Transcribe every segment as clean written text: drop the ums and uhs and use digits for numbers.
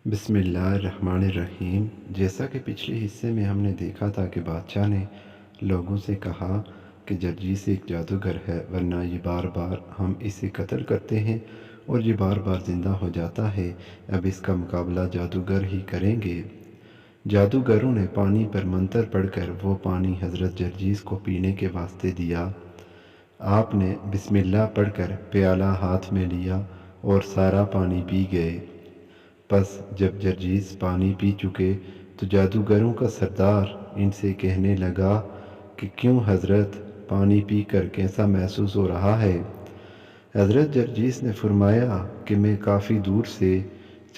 بسم اللہ الرحمن الرحیم۔ جیسا کہ پچھلے حصے میں ہم نے دیکھا تھا کہ بادشاہ نے لوگوں سے کہا کہ جرجیس ایک جادوگر ہے، ورنہ یہ بار بار ہم اسے قتل کرتے ہیں اور یہ بار بار زندہ ہو جاتا ہے۔ اب اس کا مقابلہ جادوگر ہی کریں گے۔ جادوگروں نے پانی پر منتر پڑھ کر وہ پانی حضرت جرجیس کو پینے کے واسطے دیا۔ آپ نے بسم اللہ پڑھ کر پیالہ ہاتھ میں لیا اور سارا پانی پی گئے۔ پس جب جرجیس پانی پی چکے تو جادوگروں کا سردار ان سے کہنے لگا کہ کیوں حضرت، پانی پی کر کیسا محسوس ہو رہا ہے؟ حضرت جرجیس نے فرمایا کہ میں کافی دور سے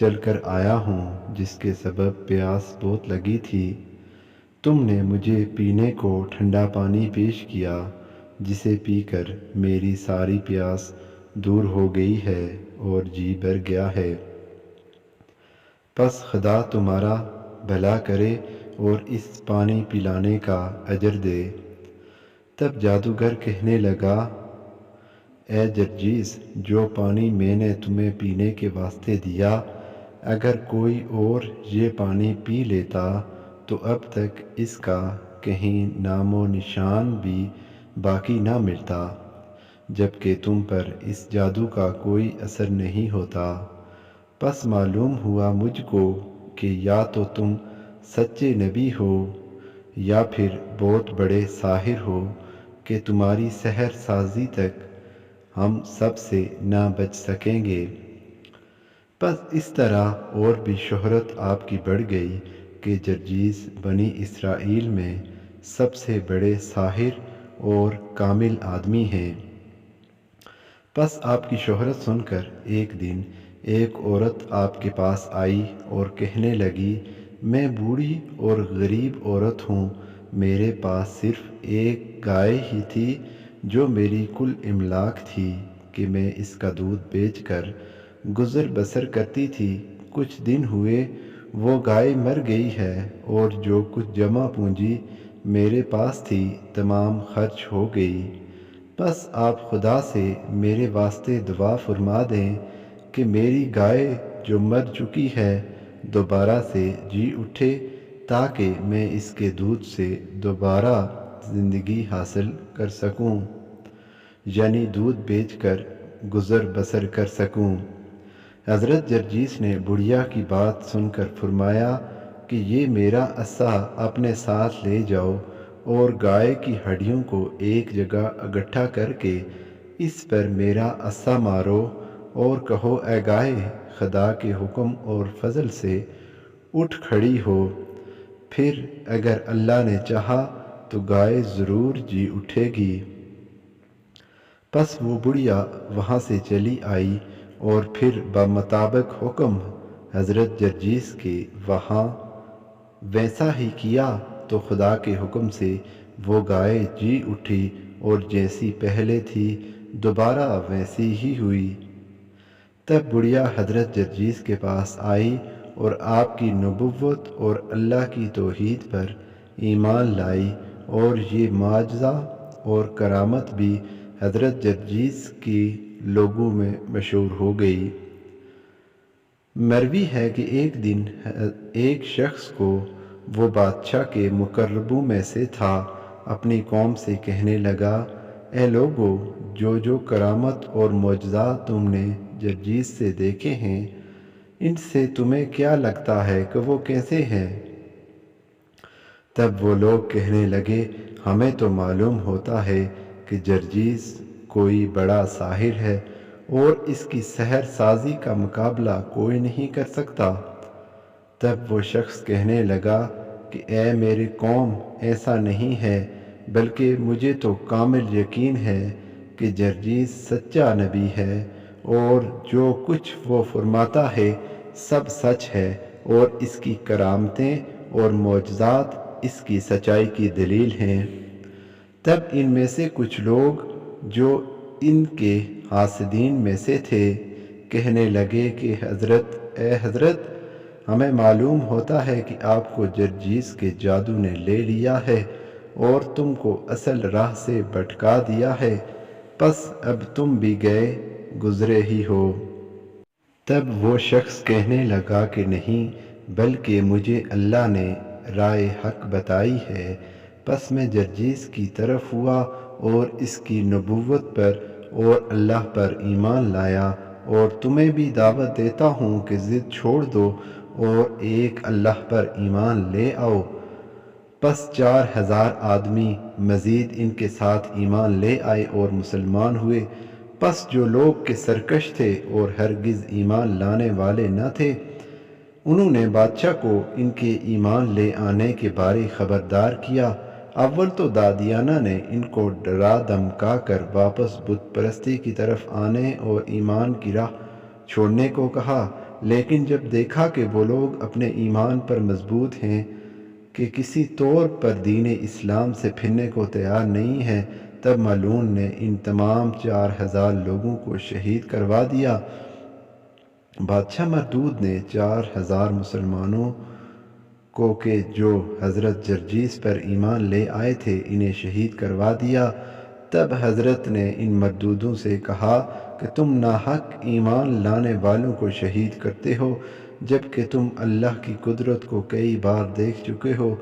چل کر آیا ہوں، جس کے سبب پیاس بہت لگی تھی۔ تم نے مجھے پینے کو ٹھنڈا پانی پیش کیا، جسے پی کر میری ساری پیاس دور ہو گئی ہے اور جی بھر گیا ہے۔ پس خدا تمہارا بھلا کرے اور اس پانی پلانے کا اجر دے۔ تب جادوگر کہنے لگا، اے جرجیس، جو پانی میں نے تمہیں پینے کے واسطے دیا، اگر کوئی اور یہ پانی پی لیتا تو اب تک اس کا کہیں نام و نشان بھی باقی نہ ملتا، جبکہ تم پر اس جادو کا کوئی اثر نہیں ہوتا۔ پس معلوم ہوا مجھ کو کہ یا تو تم سچے نبی ہو یا پھر بہت بڑے ساحر ہو کہ تمہاری سحر سازی تک ہم سب سے نہ بچ سکیں گے۔ پس اس طرح اور بھی شہرت آپ کی بڑھ گئی کہ جرجیس بنی اسرائیل میں سب سے بڑے ساحر اور کامل آدمی ہیں۔ پس آپ کی شہرت سن کر ایک دن ایک عورت آپ کے پاس آئی اور کہنے لگی، میں بوڑھی اور غریب عورت ہوں، میرے پاس صرف ایک گائے ہی تھی جو میری کل املاک تھی کہ میں اس کا دودھ بیچ کر گزر بسر کرتی تھی۔ کچھ دن ہوئے وہ گائے مر گئی ہے اور جو کچھ جمع پونجی میرے پاس تھی تمام خرچ ہو گئی۔ بس آپ خدا سے میرے واسطے دعا فرما دیں کہ میری گائے جو مر چکی ہے دوبارہ سے جی اٹھے، تاکہ میں اس کے دودھ سے دوبارہ زندگی حاصل کر سکوں، یعنی دودھ بیچ کر گزر بسر کر سکوں۔ حضرت جرجیس نے بڑھیا کی بات سن کر فرمایا کہ یہ میرا عصا اپنے ساتھ لے جاؤ اور گائے کی ہڈیوں کو ایک جگہ اکٹھا کر کے اس پر میرا عصا مارو اور کہو، اے گائے، خدا کے حکم اور فضل سے اٹھ کھڑی ہو۔ پھر اگر اللہ نے چاہا تو گائے ضرور جی اٹھے گی۔ پس وہ بڑھیا وہاں سے چلی آئی اور پھر بمطابق حکم حضرت جرجیس کے وہاں ویسا ہی کیا تو خدا کے حکم سے وہ گائے جی اٹھی اور جیسی پہلے تھی دوبارہ ویسی ہی ہوئی۔ تب بڑھیا حضرت جرجیس کے پاس آئی اور آپ کی نبوت اور اللہ کی توحید پر ایمان لائی، اور یہ معجزہ اور کرامت بھی حضرت جرجیس کی لوگوں میں مشہور ہو گئی۔ مروی ہے کہ ایک دن ایک شخص کو، وہ بادشاہ کے مقربوں میں سے تھا، اپنی قوم سے کہنے لگا، اے لوگو، جو کرامت اور معجزات تم نے جرجیس سے دیکھے ہیں، ان سے تمہیں کیا لگتا ہے کہ وہ کیسے ہیں؟ تب وہ لوگ کہنے لگے، ہمیں تو معلوم ہوتا ہے کہ جرجیس کوئی بڑا ساحر ہے اور اس کی سحر سازی کا مقابلہ کوئی نہیں کر سکتا۔ تب وہ شخص کہنے لگا کہ اے میری قوم، ایسا نہیں ہے، بلکہ مجھے تو کامل یقین ہے کہ جرجیس سچا نبی ہے اور جو کچھ وہ فرماتا ہے سب سچ ہے، اور اس کی کرامتیں اور معجزات اس کی سچائی کی دلیل ہیں۔ تب ان میں سے کچھ لوگ جو ان کے حاسدین میں سے تھے کہنے لگے کہ اے حضرت، ہمیں معلوم ہوتا ہے کہ آپ کو جرجیس کے جادو نے لے لیا ہے اور تم کو اصل راہ سے بھٹکا دیا ہے، پس اب تم بھی گئے گزرے ہی ہو۔ تب وہ شخص کہنے لگا کہ نہیں، بلکہ مجھے اللہ نے رائے حق بتائی ہے۔ پس میں جرجیس کی طرف ہوا اور اس کی نبوت پر اور اللہ پر ایمان لایا، اور تمہیں بھی دعوت دیتا ہوں کہ ضد چھوڑ دو اور ایک اللہ پر ایمان لے آؤ۔ پس 4000 آدمی مزید ان کے ساتھ ایمان لے آئے اور مسلمان ہوئے۔ پس جو لوگ کہ سرکش تھے اور ہرگز ایمان لانے والے نہ تھے، انہوں نے بادشاہ کو ان کے ایمان لے آنے کے بارے خبردار کیا۔ اول تو دادیانہ نے ان کو ڈرا دھمکا کر واپس بت پرستی کی طرف آنے اور ایمان کی راہ چھوڑنے کو کہا، لیکن جب دیکھا کہ وہ لوگ اپنے ایمان پر مضبوط ہیں کہ کسی طور پر دین اسلام سے پھرنے کو تیار نہیں ہے، تب ملعون نے ان تمام 4000 لوگوں کو شہید کروا دیا۔ بادشاہ مردود نے 4000 مسلمانوں کو کہ جو حضرت جرجیس پر ایمان لے آئے تھے انہیں شہید کروا دیا۔ تب حضرت نے ان مردودوں سے کہا کہ تم ناحق ایمان لانے والوں کو شہید کرتے ہو، جبکہ تم اللہ کی قدرت کو کئی بار دیکھ چکے ہو،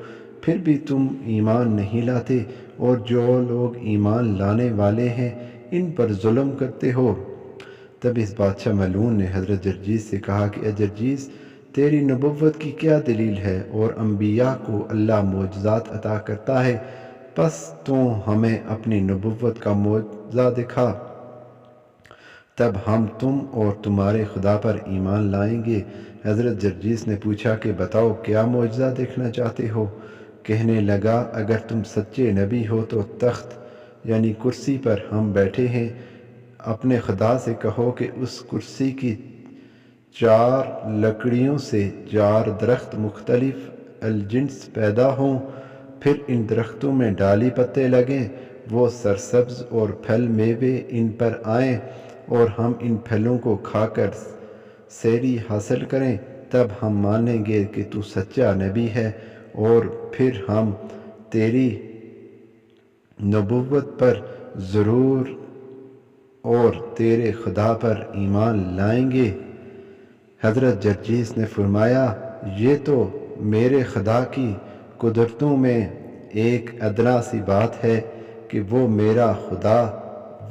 پھر بھی تم ایمان نہیں لاتے، اور جو لوگ ایمان لانے والے ہیں ان پر ظلم کرتے ہو۔ تب اس بادشاہ ملعون نے حضرت جرجیس سے کہا کہ اے جرجیس، تیری نبوت کی کیا دلیل ہے؟ اور انبیاء کو اللہ معجزات عطا کرتا ہے، پس تو ہمیں اپنی نبوت کا معجزہ دکھا، تب ہم تم اور تمہارے خدا پر ایمان لائیں گے۔ حضرت جرجیس نے پوچھا کہ بتاؤ کیا معجزہ دیکھنا چاہتے ہو؟ کہنے لگا اگر تم سچے نبی ہو تو تخت یعنی کرسی پر ہم بیٹھے ہیں، اپنے خدا سے کہو کہ اس کرسی کی 4 لکڑیوں سے 4 درخت مختلف الجنس پیدا ہوں، پھر ان درختوں میں ڈالی پتے لگیں، وہ سرسبز اور پھل میوے ان پر آئیں، اور ہم ان پھلوں کو کھا کر سیری حاصل کریں، تب ہم مانیں گے کہ تو سچا نبی ہے، اور پھر ہم تیری نبوت پر ضرور اور تیرے خدا پر ایمان لائیں گے۔ حضرت جرجیس نے فرمایا یہ تو میرے خدا کی قدرتوں میں ایک ادنا سی بات ہے کہ وہ میرا خدا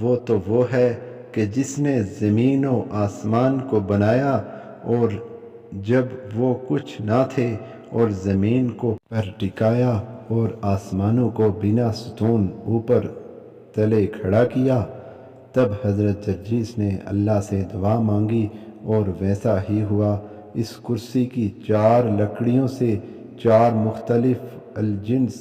وہ تو وہ ہے کہ جس نے زمین و آسمان کو بنایا، اور جب وہ کچھ نہ تھے، اور زمین کو پر ٹکایا اور آسمانوں کو بنا ستون اوپر تلے کھڑا کیا۔ تب حضرت جرجیس نے اللہ سے دعا مانگی اور ویسا ہی ہوا۔ اس کرسی کی 4 لکڑیوں سے 4 مختلف الجنس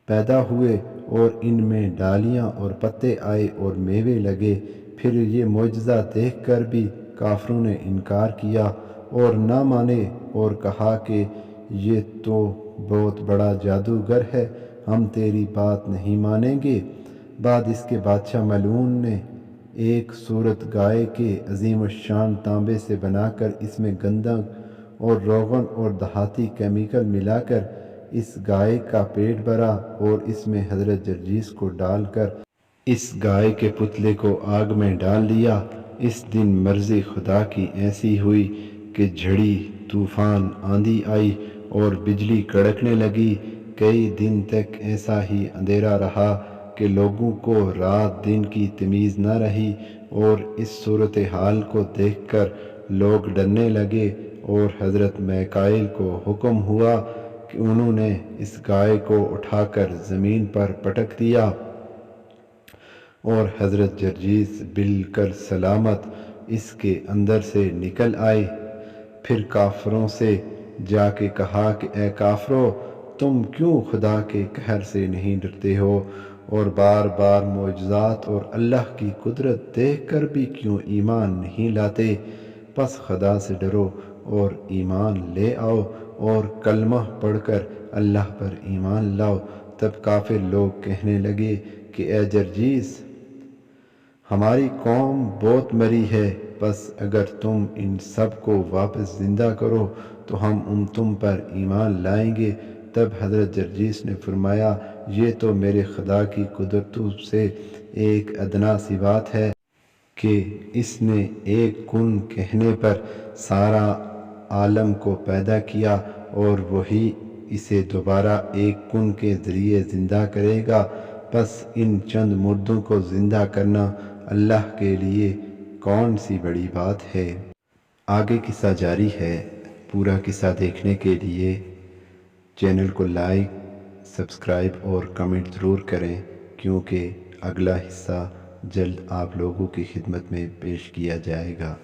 پیدا ہوئے، اور ان میں ڈالیاں اور پتے آئے اور میوے لگے۔ پھر یہ معجزہ دیکھ کر بھی کافروں نے انکار کیا اور نہ مانے، اور کہا کہ یہ تو بہت بڑا جادوگر ہے، ہم تیری بات نہیں مانیں گے۔ بعد اس کے بادشاہ ملعون نے ایک صورت گائے کے عظیم الشان تانبے سے بنا کر اس میں گندم اور روغن اور دھاتی کیمیکل ملا کر اس گائے کا پیٹ بھرا، اور اس میں حضرت جرجیس کو ڈال کر اس گائے کے پتلے کو آگ میں ڈال دیا۔ اس دن مرضی خدا کی ایسی ہوئی کہ جھڑی، طوفان، آندھی آئی اور بجلی کڑکنے لگی۔ کئی دن تک ایسا ہی اندھیرا رہا کہ لوگوں کو رات دن کی تمیز نہ رہی، اور اس صورتحال کو دیکھ کر لوگ ڈرنے لگے، اور حضرت میکائیل کو حکم ہوا کہ انہوں نے اس گائے کو اٹھا کر زمین پر پٹک دیا، اور حضرت جرجیس بالکل سلامت اس کے اندر سے نکل آئے۔ پھر کافروں سے جا کے کہا کہ اے کافرو، تم کیوں خدا کے قہر سے نہیں ڈرتے ہو، اور بار بار معجزات اور اللہ کی قدرت دیکھ کر بھی کیوں ایمان نہیں لاتے؟ پس خدا سے ڈرو اور ایمان لے آؤ، اور کلمہ پڑھ کر اللہ پر ایمان لاؤ۔ تب کافر لوگ کہنے لگے کہ اے جرجیس، ہماری قوم بہت مری ہے، بس اگر تم ان سب کو واپس زندہ کرو تو ہم تم پر ایمان لائیں گے۔ تب حضرت جرجیس نے فرمایا یہ تو میرے خدا کی قدرتوں سے ایک ادنا سی بات ہے کہ اس نے ایک کن کہنے پر سارا عالم کو پیدا کیا اور وہی اسے دوبارہ ایک کن کے ذریعے زندہ کرے گا، پس ان چند مردوں کو زندہ کرنا اللہ کے لیے کون سی بڑی بات ہے۔ آگے قصہ جاری ہے۔ پورا قصہ دیکھنے کے لیے چینل کو لائک، سبسکرائب اور کمنٹ ضرور کریں، کیونکہ اگلا حصہ جلد آپ لوگوں کی خدمت میں پیش کیا جائے گا۔